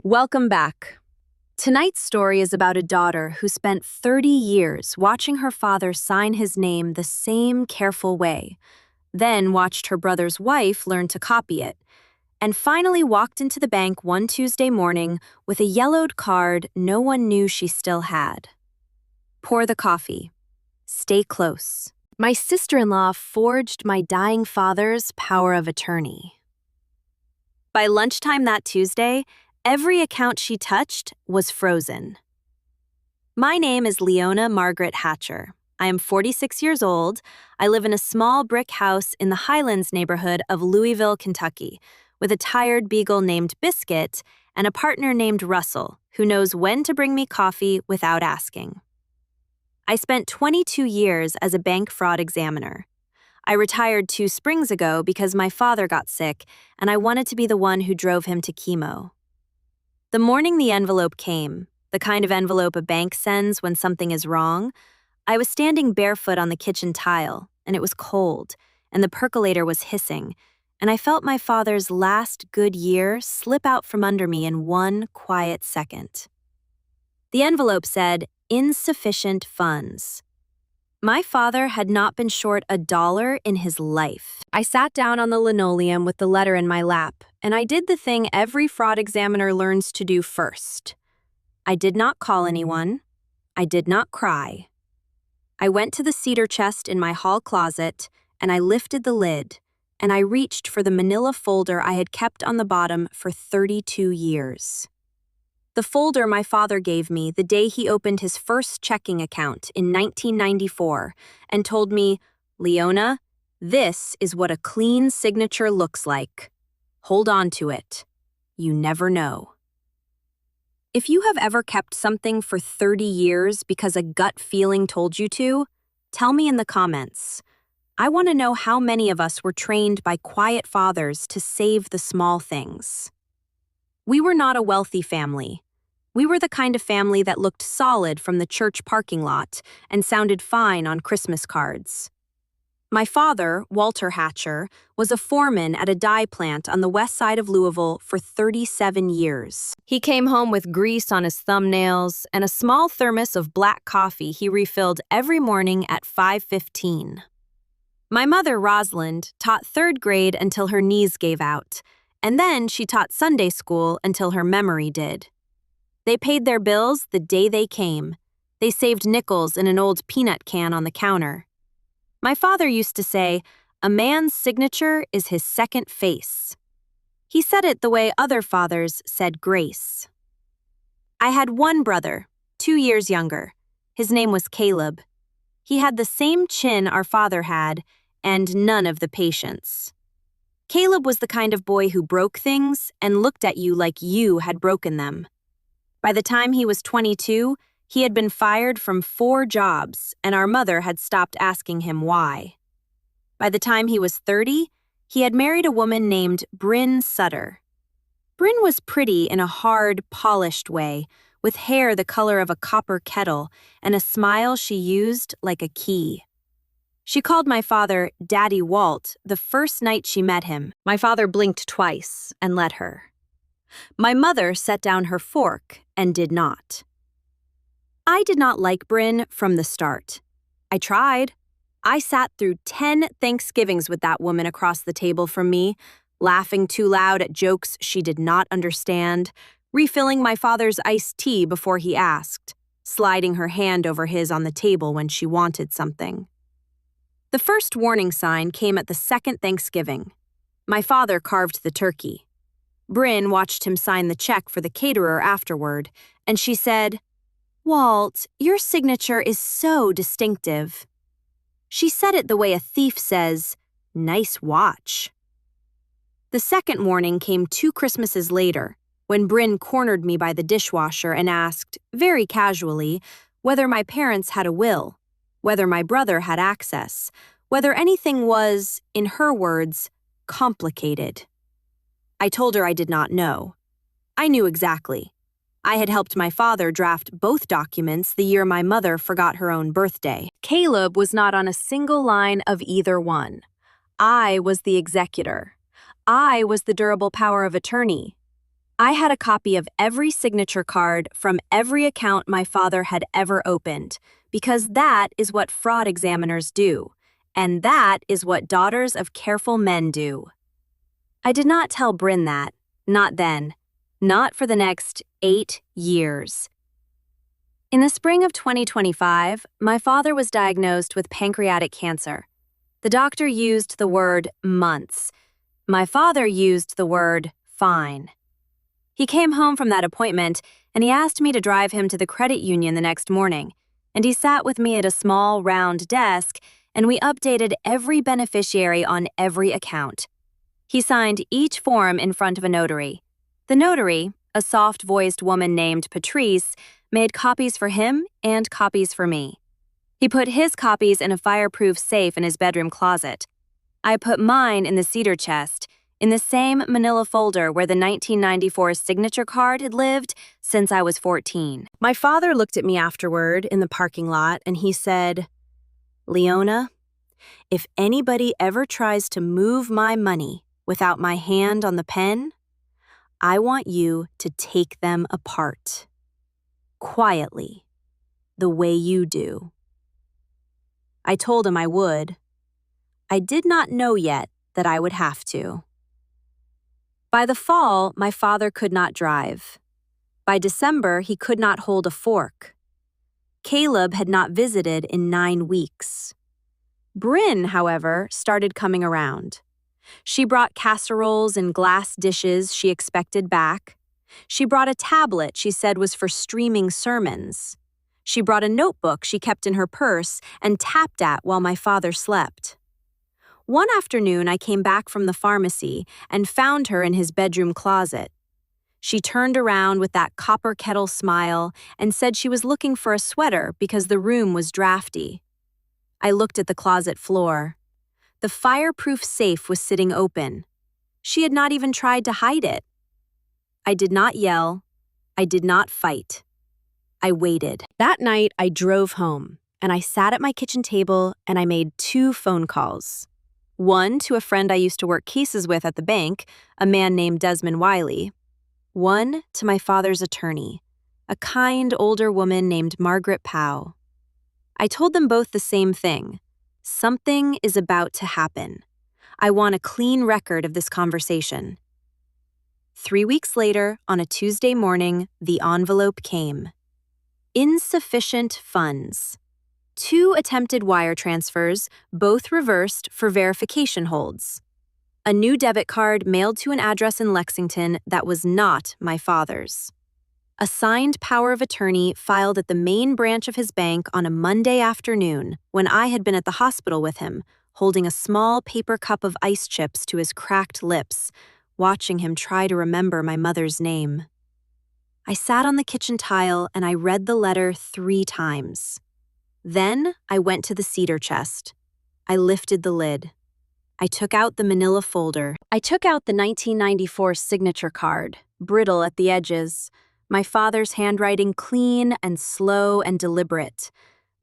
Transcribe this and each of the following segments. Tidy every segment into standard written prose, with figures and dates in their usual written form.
Welcome back. Tonight's story is about a daughter who spent 30 years watching her father sign his name the same careful way, then watched her brother's wife learn to copy it, and finally walked into the bank one Tuesday morning with a yellowed card no one knew she still had. Pour the coffee. Stay close. My sister-in-law forged my dying father's power of attorney. By lunchtime that Tuesday, every account she touched was frozen. My name is Leona Margaret Hatcher. I am 46 years old. I live in a small brick house in the Highlands neighborhood of Louisville, Kentucky, with a tired beagle named Biscuit and a partner named Russell, who knows when to bring me coffee without asking. I spent 22 years as a bank fraud examiner. I retired 2 springs ago because my father got sick, and I wanted to be the one who drove him to chemo. The morning the envelope came, the kind of envelope a bank sends when something is wrong, I was standing barefoot on the kitchen tile, and it was cold, and the percolator was hissing, and I felt my father's last good year slip out from under me in one quiet second. The envelope said, "Insufficient funds." My father had not been short $1 in his life. I sat down on the linoleum with the letter in my lap, and I did the thing every fraud examiner learns to do first. I did not call anyone. I did not cry. I went to the cedar chest in my hall closet, and I lifted the lid, and I reached for the manila folder I had kept on the bottom for 32 years. The folder my father gave me the day he opened his first checking account in 1994 and told me, "Leona, this is what a clean signature looks like. Hold on to it. You never know." If you have ever kept something for 30 years because a gut feeling told you to, tell me in the comments. I want to know how many of us were trained by quiet fathers to save the small things. We were not a wealthy family. We were the kind of family that looked solid from the church parking lot and sounded fine on Christmas cards. My father, Walter Hatcher, was a foreman at a dye plant on the west side of Louisville for 37 years. He came home with grease on his thumbnails and a small thermos of black coffee he refilled every morning at 5:15. My mother, Rosalind, taught 3rd grade until her knees gave out, and then she taught Sunday school until her memory did. They paid their bills the day they came. They saved nickels in an old peanut can on the counter. My father used to say, "A man's signature is his second face." He said it the way other fathers said grace. I had one brother, 2 years younger. His name was Caleb. He had the same chin our father had, and none of the patience. Caleb was the kind of boy who broke things and looked at you like you had broken them. By the time he was 22, he had been fired from 4 jobs, and our mother had stopped asking him why. By the time he was 30, he had married a woman named Bryn Sutter. Bryn was pretty in a hard, polished way, with hair the color of a copper kettle and a smile she used like a key. She called my father Daddy Walt the first night she met him. My father blinked twice and let her. My mother set down her fork and did not. I did not like Bryn from the start. I tried. I sat through 10 Thanksgivings with that woman across the table from me, laughing too loud at jokes she did not understand, refilling my father's iced tea before he asked, sliding her hand over his on the table when she wanted something. The first warning sign came at the second Thanksgiving. My father carved the turkey. Bryn watched him sign the check for the caterer afterward, and she said, "Walt, your signature is so distinctive." She said it the way a thief says, "Nice watch." The second warning came 2 Christmases later, when Bryn cornered me by the dishwasher and asked, very casually, whether my parents had a will, whether my brother had access, whether anything was, in her words, complicated. I told her I did not know. I knew exactly. I had helped my father draft both documents the year my mother forgot her own birthday. Caleb was not on a single line of either one. I was the executor. I was the durable power of attorney. I had a copy of every signature card from every account my father had ever opened, because that is what fraud examiners do, and that is what daughters of careful men do. I did not tell Bryn that, not then, not for the next 8 years. In the spring of 2025, my father was diagnosed with pancreatic cancer. The doctor used the word months. My father used the word fine. He came home from that appointment, and he asked me to drive him to the credit union the next morning, and he sat with me at a small, round desk, and we updated every beneficiary on every account. He signed each form in front of a notary. The notary, a soft-voiced woman named Patrice, made copies for him and copies for me. He put his copies in a fireproof safe in his bedroom closet. I put mine in the cedar chest, in the same manila folder where the 1994 signature card had lived since I was 14. My father looked at me afterward in the parking lot and he said, "Leona, if anybody ever tries to move my money without my hand on the pen, I want you to take them apart. Quietly, the way you do." I told him I would. I did not know yet that I would have to. By the fall, my father could not drive. By December, he could not hold a fork. Caleb had not visited in 9 weeks. Bryn, however, started coming around. She brought casseroles and glass dishes she expected back. She brought a tablet she said was for streaming sermons. She brought a notebook she kept in her purse and tapped at while my father slept. One afternoon, I came back from the pharmacy and found her in his bedroom closet. She turned around with that copper kettle smile and said she was looking for a sweater because the room was drafty. I looked at the closet floor. The fireproof safe was sitting open. She had not even tried to hide it. I did not yell. I did not fight. I waited. That night, I drove home, and I sat at my kitchen table and I made 2 phone calls. One to a friend I used to work cases with at the bank, a man named Desmond Wiley. One to my father's attorney, a kind older woman named Margaret Powell. I told them both the same thing. Something is about to happen. I want a clean record of this conversation. 3 weeks later, on a Tuesday morning, the envelope came. Insufficient funds. 2 attempted wire transfers, both reversed for verification holds. A new debit card mailed to an address in Lexington that was not my father's. A signed power of attorney filed at the main branch of his bank on a Monday afternoon when I had been at the hospital with him, holding a small paper cup of ice chips to his cracked lips, watching him try to remember my mother's name. I sat on the kitchen tile and I read the letter 3 times. Then I went to the cedar chest. I lifted the lid. I took out the manila folder. I took out the 1994 signature card, brittle at the edges, my father's handwriting clean and slow and deliberate.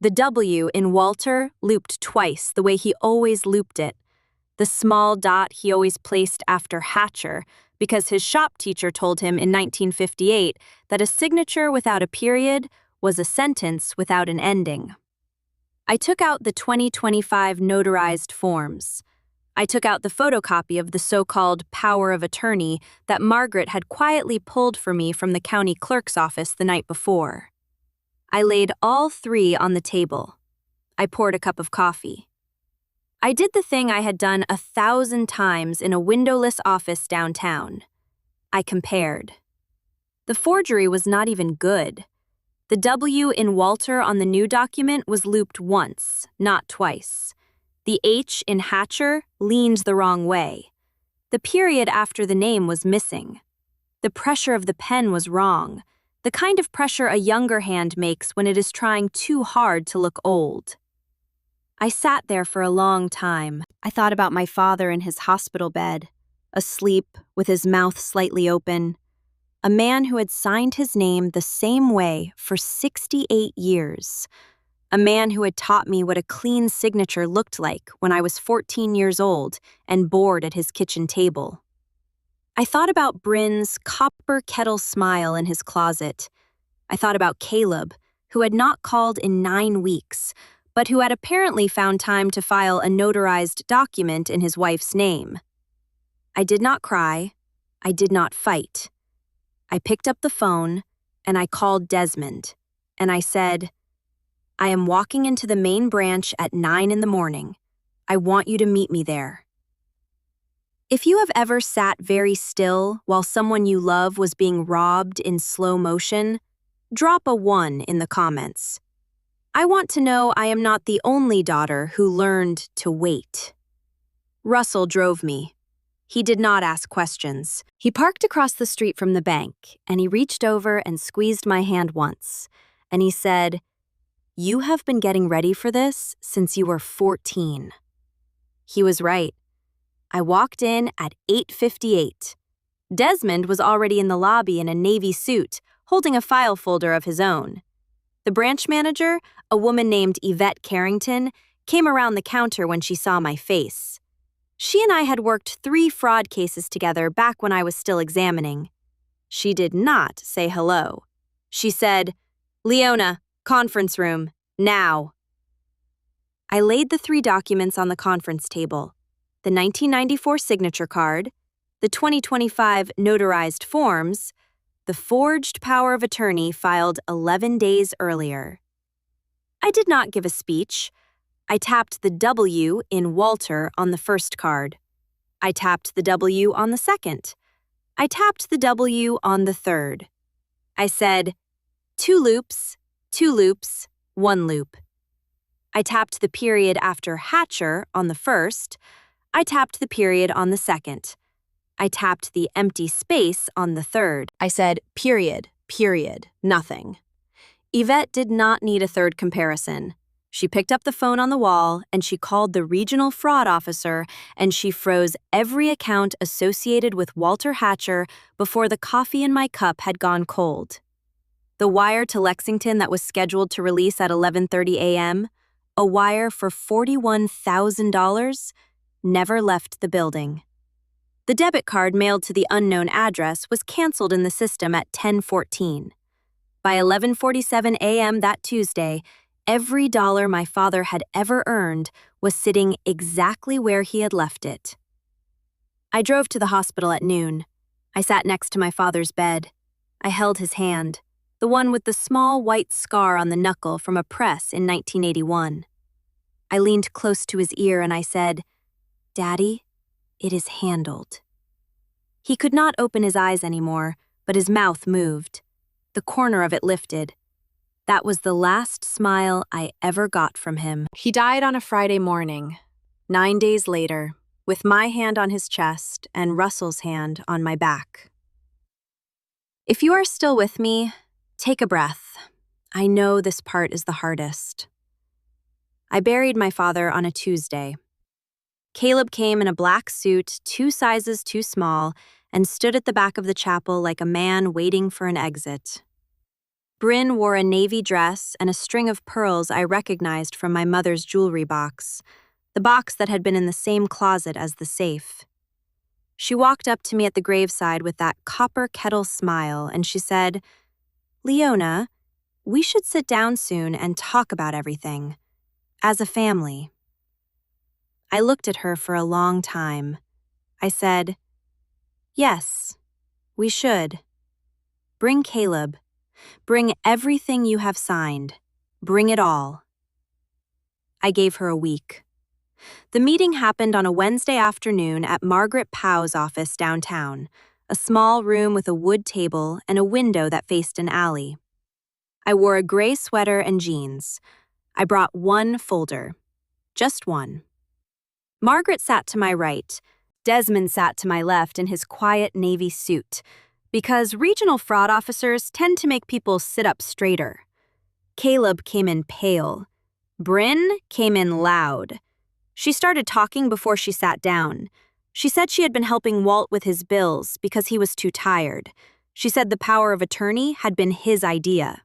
The W in Walter looped twice the way he always looped it. The small dot he always placed after Hatcher because his shop teacher told him in 1958 that a signature without a period was a sentence without an ending. I took out the 2025 notarized forms. I took out the photocopy of the so-called power of attorney that Margaret had quietly pulled for me from the county clerk's office the night before. I laid all 3 on the table. I poured a cup of coffee. I did the thing I had done 1,000 times in a windowless office downtown. I compared. The forgery was not even good. The W in Walter on the new document was looped once, not twice. The H in Hatcher leaned the wrong way. The period after the name was missing. The pressure of the pen was wrong, the kind of pressure a younger hand makes when it is trying too hard to look old. I sat there for a long time. I thought about my father in his hospital bed, asleep with his mouth slightly open. A man who had signed his name the same way for 68 years. A man who had taught me what a clean signature looked like when I was 14 years old and bored at his kitchen table. I thought about Bryn's copper kettle smile in his closet. I thought about Caleb, who had not called in 9 weeks, but who had apparently found time to file a notarized document in his wife's name. I did not cry. I did not fight. I picked up the phone, and I called Desmond, and I said, "I am walking into the main branch at 9 in the morning. I want you to meet me there." If you have ever sat very still while someone you love was being robbed in slow motion, drop a 1 in the comments. I want to know I am not the only daughter who learned to wait. Russell drove me. He did not ask questions. He parked across the street from the bank, and he reached over and squeezed my hand once, and he said, "You have been getting ready for this since you were 14. He was right. I walked in at 8:58. Desmond was already in the lobby in a navy suit, holding a file folder of his own. The branch manager, a woman named Yvette Carrington, came around the counter when she saw my face. She and I had worked 3 fraud cases together back when I was still examining. She did not say hello. She said, "Leona, conference room, now." I laid the 3 documents on the conference table: the 1994 signature card, the 2025 notarized forms, the forged power of attorney filed 11 days earlier. I did not give a speech. I tapped the W in Walter on the first card. I tapped the W on the second. I tapped the W on the third. I said, 2 loops, 1 loop. I tapped the period after Hatcher on the first. I tapped the period on the second. I tapped the empty space on the third. I said, period, nothing. Yvette did not need a third comparison. She picked up the phone on the wall, and she called the regional fraud officer, and she froze every account associated with Walter Hatcher before the coffee in my cup had gone cold. The wire to Lexington that was scheduled to release at 11:30 a.m., a wire for $41,000, never left the building. The debit card mailed to the unknown address was canceled in the system at 10:14. By 11:47 a.m. that Tuesday, every dollar my father had ever earned was sitting exactly where he had left it. I drove to the hospital at noon. I sat next to my father's bed. I held his hand, the one with the small white scar on the knuckle from a press in 1981. I leaned close to his ear and I said, "Daddy, it is handled." He could not open his eyes anymore, but his mouth moved. The corner of it lifted. That was the last smile I ever got from him. He died on a Friday morning, 9 days later, with my hand on his chest and Russell's hand on my back. If you are still with me, take a breath. I know this part is the hardest. I buried my father on a Tuesday. Caleb came in a black suit, 2 sizes too small, and stood at the back of the chapel like a man waiting for an exit. Bryn wore a navy dress and a string of pearls I recognized from my mother's jewelry box, the box that had been in the same closet as the safe. She walked up to me at the graveside with that copper kettle smile, and she said, "Leona, we should sit down soon and talk about everything, as a family." I looked at her for a long time. I said, "Yes, we should. Bring Caleb. Bring everything you have signed. Bring it all." I gave her a week. The meeting happened on a Wednesday afternoon at Margaret Powell's office downtown, a small room with a wood table and a window that faced an alley. I wore a gray sweater and jeans. I brought 1 folder. Just 1. Margaret sat to my right. Desmond sat to my left in his quiet navy suit, because regional fraud officers tend to make people sit up straighter. Caleb came in pale. Bryn came in loud. She started talking before she sat down. She said she had been helping Walt with his bills because he was too tired. She said the power of attorney had been his idea.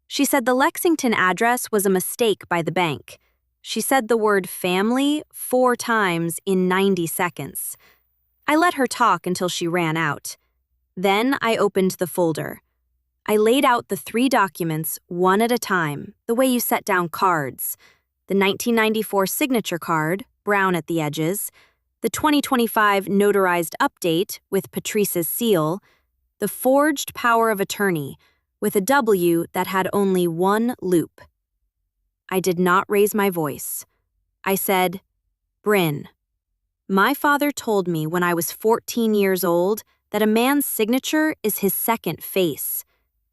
She said the Lexington address was a mistake by the bank. She said the word family 4 times in 90 seconds. I let her talk until she ran out. Then I opened the folder. I laid out the 3 documents one at a time, the way you set down cards. The 1994 signature card, brown at the edges, the 2025 notarized update with Patrice's seal, the forged power of attorney with a W that had only 1 loop. I did not raise my voice. I said, "Bryn, my father told me when I was 14 years old that a man's signature is his second face.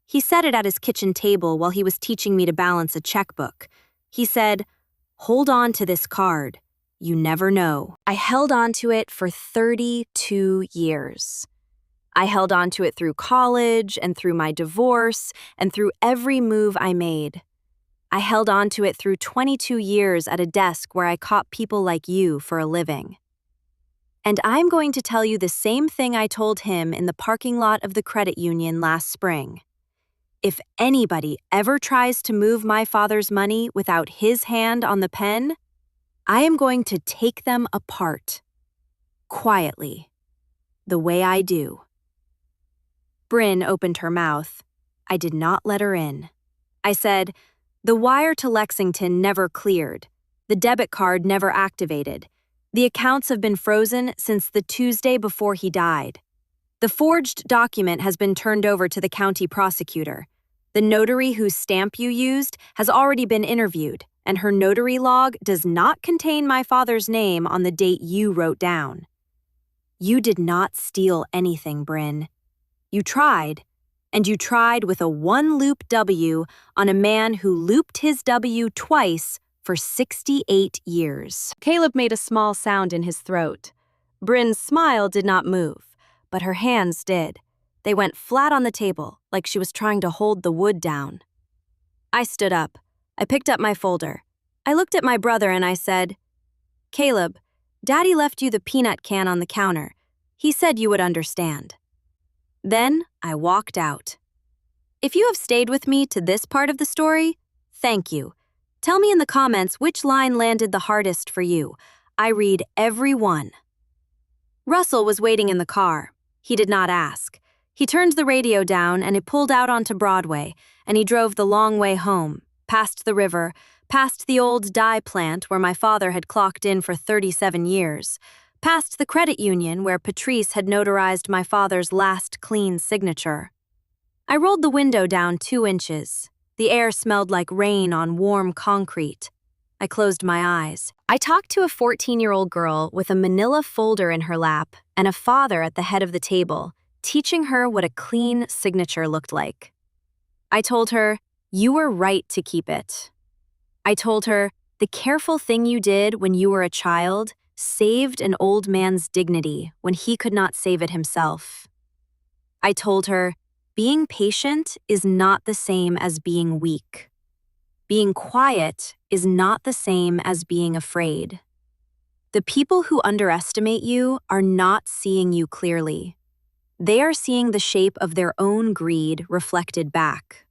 He said it at his kitchen table while he was teaching me to balance a checkbook. He said, 'Hold on to this card. You never know.'" I held on to it for 32 years. I held on to it through college and through my divorce and through every move I made. I held on to it through 22 years at a desk where I caught people like you for a living. And I'm going to tell you the same thing I told him in the parking lot of the credit union last spring. If anybody ever tries to move my father's money without his hand on the pen, I am going to take them apart. Quietly. The way I do. Bryn opened her mouth. I did not let her in. I said, "The wire to Lexington never cleared. The debit card never activated. The accounts have been frozen since the Tuesday before he died. The forged document has been turned over to the county prosecutor. The notary whose stamp you used has already been interviewed, and her notary log does not contain my father's name on the date you wrote down. You did not steal anything, Bryn. You tried, and you tried with a 1-loop W on a man who looped his W twice for 68 years. Caleb made a small sound in his throat. Bryn's smile did not move, but her hands did. They went flat on the table, like she was trying to hold the wood down. I stood up. I picked up my folder. I looked at my brother and I said, "Caleb, Daddy left you the peanut can on the counter. He said you would understand." Then I walked out. If you have stayed with me to this part of the story, thank you. Tell me in the comments which line landed the hardest for you. I read every one. Russell was waiting in the car. He did not ask. He turned the radio down and it pulled out onto Broadway, and he drove the long way home, past the river, past the old dye plant where my father had clocked in for 37 years, past the credit union where Patrice had notarized my father's last clean signature. I rolled the window down 2 inches. The air smelled like rain on warm concrete. I closed my eyes. I talked to a 14-year-old girl with a manila folder in her lap and a father at the head of the table, teaching her what a clean signature looked like. I told her, "You were right to keep it." I told her, "The careful thing you did when you were a child saved an old man's dignity when he could not save it himself." I told her, "Being patient is not the same as being weak. Being quiet is not the same as being afraid. The people who underestimate you are not seeing you clearly. They are seeing the shape of their own greed reflected back."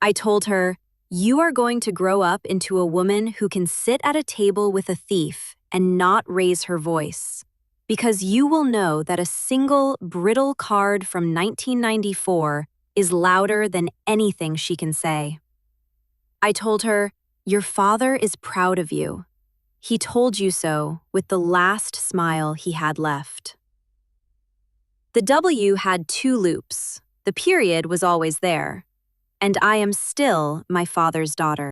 I told her, "You are going to grow up into a woman who can sit at a table with a thief and not raise her voice, because you will know that a single brittle card from 1994 is louder than anything she can say." I told her, "Your father is proud of you. He told you so with the last smile he had left." The W had 2 loops. The period was always there. And I am still my father's daughter.